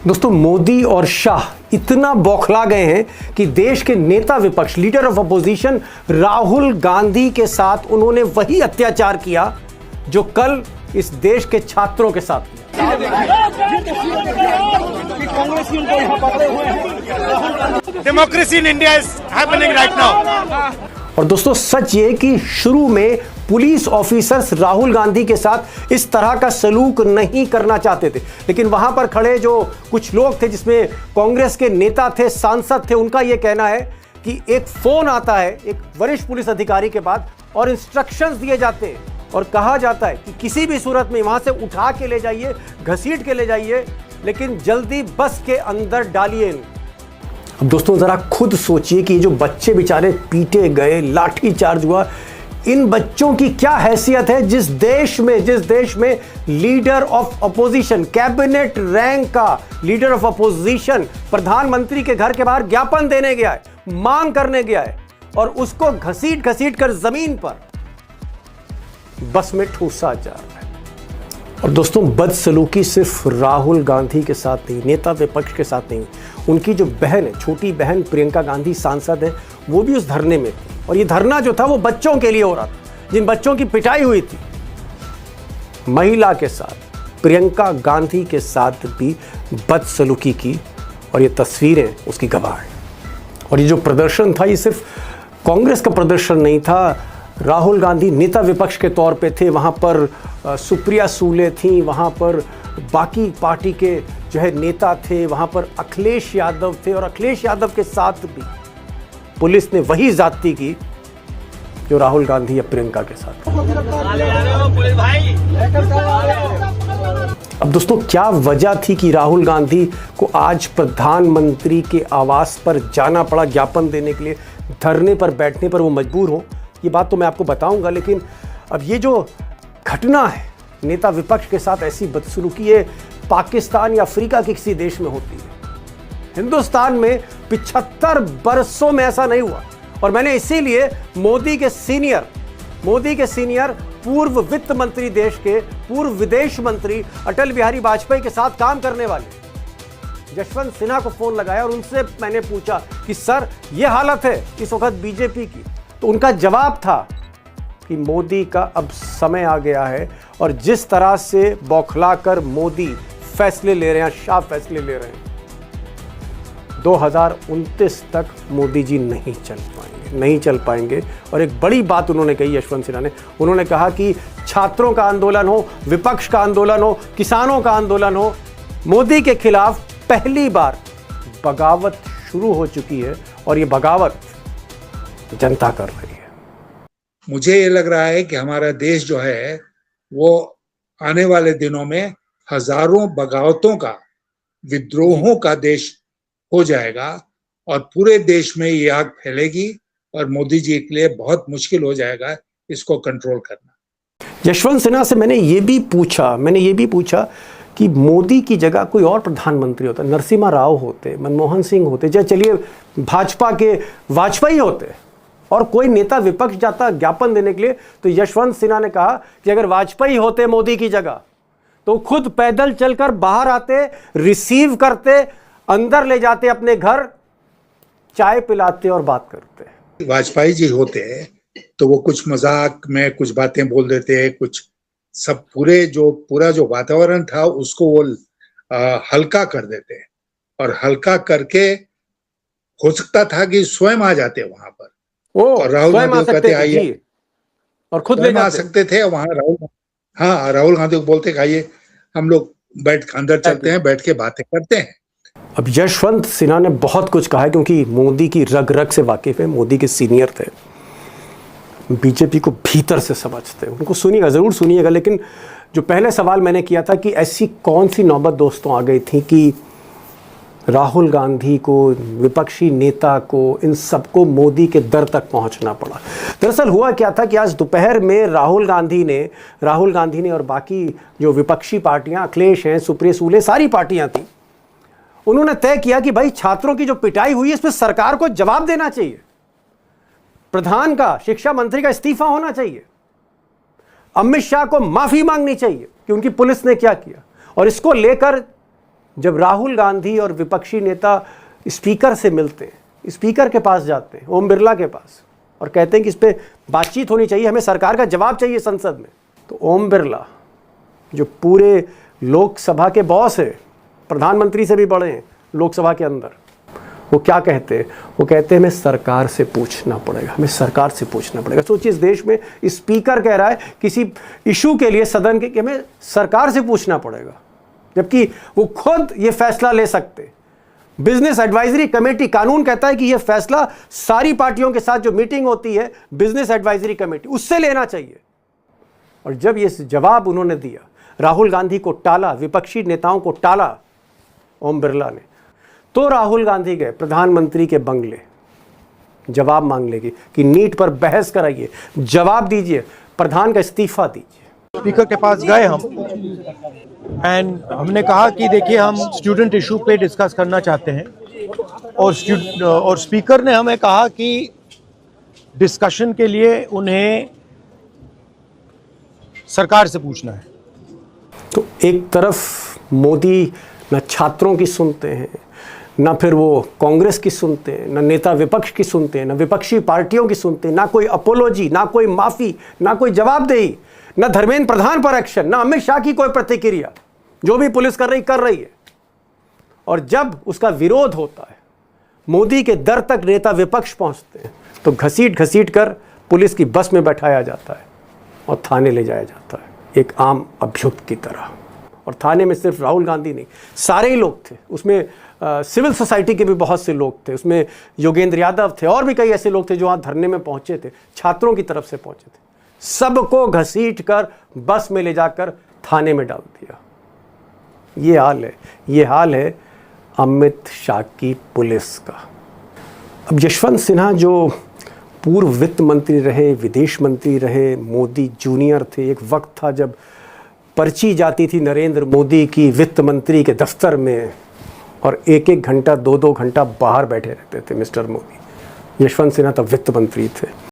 दोस्तों, मोदी और शाह इतना बौखला गए हैं कि देश के नेता विपक्ष, leader of opposition Rahul Gandhi के साथ उन्होंने वही अत्याचार किया जो कल इस देश के छात्रों के साथ किया। Democracy in India is happening right now. और दोस्तों, सच ये कि शुरू में पुलिस ऑफिसर्स राहुल गांधी के साथ इस तरह का सलूक नहीं करना चाहते थे, लेकिन वहां पर खड़े जो कुछ लोग थे, जिसमें कांग्रेस के नेता थे, सांसद थे, उनका यह कहना है कि एक फोन आता है एक वरिष्ठ पुलिस अधिकारी के बाद और इंस्ट्रक्शंस दिए जाते हैं और कहा जाता है कि किसी भी सूरत में वहां से उठा के ले जाइए, घसीट के ले जाइए, लेकिन जल्दी बस के अंदर डालिए। अब दोस्तों, जरा खुद सोचिए कि ये जो बच्चे बेचारे पीटे गए, लाठी चार्ज हुआ, इन बच्चों की क्या हैसियत है जिस देश में leader of opposition, cabinet rank का लीडर ऑफ अपोजिशन प्रधानमंत्री के घर के बाहर ज्ञापन देने गया है, मांग करने गया है, और उसको घसीट कर जमीन पर बस में ठूसा जा रहा है। और दोस्तों, बदसलूकी सिर्फ राहुल गांधी के साथ नहीं, नेता विपक्ष के साथ नहीं, उनकी जो बहन है, छोटी बहन प्रियंका गांधी सांसद है, वो भी उस धरने में थी। और ये धरना जो था वो बच्चों के लिए हो रहा था, जिन बच्चों की पिटाई हुई थी। महिला के साथ, प्रियंका गांधी के साथ भी बदसलूकी की, और ये तस्वीरें उसकी गवाह हैं। और ये जो प्रदर्शन था, ये सिर्फ कांग्रेस का प्रदर्शन नहीं था, राहुल गांधी नेता विपक्ष के तौर पे थे, वहाँ पर सुप्रिया सूले थी, वहाँ पर बाकी पार्टी के जो है नेता थे, वहाँ पर अखिलेश यादव थे, और अखिलेश यादव के साथ भी पुलिस ने वही ज्यादती की जो राहुल गांधी या प्रियंका के साथ। अब दोस्तों, क्या वजह थी कि राहुल गांधी को आज प्रधानमंत्री के आवास पर जाना पड़ा ज्ञापन देने के लिए, धरने पर बैठने पर वो मजबूर हो, ये बात तो मैं आपको बताऊंगा। लेकिन अब ये जो घटना है नेता विपक्ष के साथ, ऐसी बदसलूकी ये पाकिस्तान या अफ्रीका के किसी देश में होती है, हिंदुस्तान में 75 बरसों में ऐसा नहीं हुआ। और मैंने इसीलिए मोदी के सीनियर पूर्व वित्त मंत्री, देश के पूर्व विदेश मंत्री अटल बिहारी वाजपेयी के साथ काम करने वाले जशवंत सिन्हा को फोन लगाया और उनसे मैंने पूछा कि सर, ये हालत है इस वक्त बीजेपी की। तो उनका जवाब था कि मोदी का अब समय आ गया है, और जिस तरह से बौखलाकर मोदी फैसले ले रहे हैं, शाह फैसले ले रहे हैं, 2029 तक मोदी जी नहीं चल पाएंगे। और एक बड़ी बात उन्होंने कही, यशवंत सिन्हा ने, उन्होंने कहा कि छात्रों का आंदोलन हो, विपक्ष का आंदोलन हो, किसानों का आंदोलन हो, मोदी के खिलाफ पहली बार बगावत शुरू हो चुकी है, और ये बगावत जनता कर रही है। मुझे ये लग रहा है कि हमारा देश जो है वो आने वाले दिनों में हजारों बगावतों का, विद्रोहों का देश हो जाएगा, और पूरे देश में ये आग फैलेगी, और मोदी जी के लिए बहुत मुश्किल हो जाएगा इसको कंट्रोल करना। यशवंत सिन्हा से मैंने ये भी पूछा कि मोदी की जगह कोई और प्रधानमंत्री होता, नरसिम्हा राव होते, मनमोहन सिंह होते, या चलिए भाजपा के वाजपेयी होते, और कोई नेता विपक्ष जाता ज्ञापन देने के लिए, तो यशवंत सिन्हा ने कहा कि अगर वाजपेयी होते मोदी की जगह तो खुद पैदल चलकर बाहर आते, रिसीव करते, अंदर ले जाते अपने घर, चाय पिलाते और बात करते। वाजपेयी जी होते तो वो कुछ मजाक में कुछ बातें बोल देते, कुछ सब पूरा जो वातावरण था उसको वो हल्का कर देते, और हल्का करके हो सकता था कि स्वयं आ जाते वहां पर, और राहुल गांधी कहते आइए, और खुद ले आ सकते थे वहां। राहुल गांधी को बोलते आइए, हम लोग बैठ अंदर चलते हैं, बैठ के बातें करते हैं। अब यशवंत सिन्हा ने बहुत कुछ कहा है, क्योंकि मोदी की रग रग से वाकिफ है, मोदी के सीनियर थे, बीजेपी को भीतर से समझते हैं। उनको सुनिएगा, जरूर सुनिएगा। लेकिन जो पहले सवाल मैंने किया था कि ऐसी कौन सी नौबत दोस्तों आ गई थी कि राहुल गांधी को, विपक्षी नेता को, इन सबको मोदी के दर तक पहुंचना पड़ा। दरअसल हुआ क्या था कि आज दोपहर में राहुल गांधी ने और बाकी जो विपक्षी पार्टियां, अखिलेश हैं, सुप्रिया सूले, सारी पार्टियां थी, उन्होंने तय किया कि भाई छात्रों की जो पिटाई हुई है, इस पर सरकार को जवाब देना चाहिए, प्रधान का, शिक्षा मंत्री का इस्तीफा होना चाहिए, अमित शाह को माफी मांगनी चाहिए कि उनकी पुलिस ने क्या किया। और इसको लेकर जब राहुल गांधी और विपक्षी नेता स्पीकर से मिलते हैं, स्पीकर के पास जाते हैं, ओम बिरला के पास, और कहते हैं कि इस पर बातचीत होनी चाहिए, हमें सरकार का जवाब चाहिए संसद में, तो ओम बिरला जो पूरे लोकसभा के बॉस है, प्रधानमंत्री से भी बड़े हैं लोकसभा के अंदर, वो क्या कहते हैं? वो कहते हैं हमें सरकार से पूछना पड़ेगा, हमें सरकार से पूछना पड़ेगा। सोचिए, इस देश में स्पीकर कह रहा है किसी इशू के लिए सदन के कि हमें सरकार से पूछना पड़ेगा, जबकि वो खुद ये फैसला ले सकते। बिजनेस एडवाइजरी कमेटी, कानून कहता है कि यह फैसला सारी पार्टियों के साथ जो मीटिंग होती है बिजनेस एडवाइजरी कमेटी, उससे लेना चाहिए। और जब ये जवाब उन्होंने दिया, राहुल गांधी को टाला, विपक्षी नेताओं को टाला ओम बिरला ने, तो राहुल गांधी गए प्रधानमंत्री के बंगले जवाब मांगने की कि नीट पर बहस कराइए, जवाब दीजिए, प्रधान का इस्तीफा दीजिए। स्पीकर के पास गए हम एंड हमने कहा कि देखिए हम स्टूडेंट इशू पे डिस्कस करना चाहते हैं, और स्पीकर ने हमें कहा कि डिस्कशन के लिए उन्हें सरकार से पूछना है। तो एक तरफ मोदी न छात्रों की सुनते हैं, ना फिर वो कांग्रेस की सुनते हैं, ना नेता विपक्ष की सुनते हैं, ना विपक्षी पार्टियों की सुनते हैं, ना कोई अपोलॉजी, ना कोई माफ़ी, ना कोई जवाबदेही, ना धर्मेंद्र प्रधान पर एक्शन, ना अमित शाह की कोई प्रतिक्रिया। जो भी पुलिस कर रही है। और जब उसका विरोध होता है, मोदी के दर तक नेता विपक्ष पहुंचते हैं, तो घसीट घसीट कर पुलिस की बस में बैठाया जाता है और थाने ले जाया जाता है, एक आम अभियुक्त की तरह। और थाने में सिर्फ राहुल गांधी नहीं, सारे ही लोग थे उसमें, सिविल सोसाइटी के भी बहुत से लोग थे उसमें, योगेंद्र यादव थे, और भी कई ऐसे लोग थे जो वहाँ धरने में पहुँचे थे, छात्रों की तरफ से पहुँचे थे। सबको घसीट कर बस में ले जाकर थाने में डाल दिया। ये हाल है अमित शाह की पुलिस का। अब यशवंत सिन्हा जो पूर्व वित्त मंत्री रहे, विदेश मंत्री रहे, मोदी जूनियर थे, एक वक्त था जब पर्ची जाती थी नरेंद्र मोदी की वित्त मंत्री के दफ्तर में, और एक एक घंटा 2-2 घंटा बाहर बैठे रहते थे मिस्टर मोदी। यशवंत सिन्हा तब वित्त मंत्री थे।